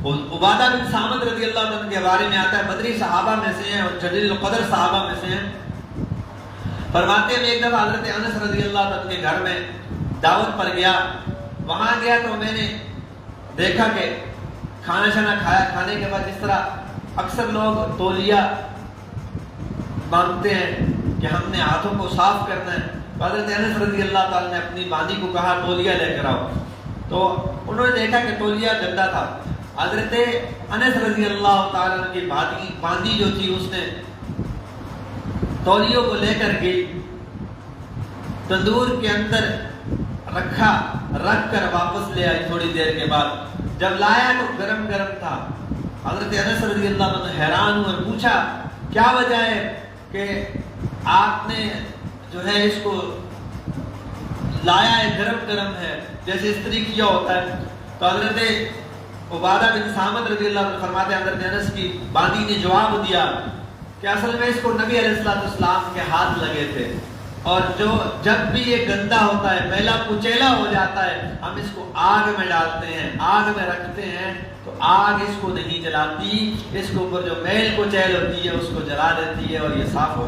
عبادہ بن صامت رضی اللہ عنہ کے بارے میں آتا ہے، بدری صحابہ میں سے ہیں اور جلیل القدر صحابہ میں سے ہیں۔ فرماتے ہیں ایک دفعہ حضرت انس رضی اللہ عنہ کے گھر میں دعوت پر گیا، وہاں گیا تو میں نے دیکھا کہ کھانا شانا کھایا، کھانے کے بعد جس طرح اکثر لوگ تولیہ مانگتے ہیں کہ ہم نے ہاتھوں کو صاف کرنا ہے، حضرت انس رضی اللہ تعالیٰ نے اپنی باندی کو کہا تولیہ لے کر آؤ، تو انہوں نے دیکھا کہ تولیہ گندا تھا۔ حضرت انس رضی اللہ تعالیٰ کی باندی جو تھی اس نے تولیوں کو لے کر گئی، تندور کے اندر رکھا، رکھ کر واپس لے آئی تھوڑی دیر کے بعد، جب لایا تو گرم گرم تھا۔ حضرت انس رضی اللہ عنہ حیران ہوئے، پوچھا کیا وجہ ہے کہ آپ نے جو ہے اس کو لایا ہے گرم گرم ہے، جیسے استری کیا ہوتا ہے؟ تو حضرت عبادہ بن صامت رضی اللہ عنہ فرماتے ہیں حضرت انس کی باندی نے جواب دیا کہ اصل میں اس کو نبی علیہ السلام کے ہاتھ لگے تھے، اور جب بھی یہ گندا ہوتا ہے، میلا کچیلا ہو جاتا ہے، ہم اس کو آگ میں ڈالتے ہیں، آگ میں رکھتے ہیں تو آگ اس کو نہیں جلاتی، اس کے اوپر جو میل کچیل ہوتی ہے اس کو جلا دیتی ہے اور یہ صاف ہو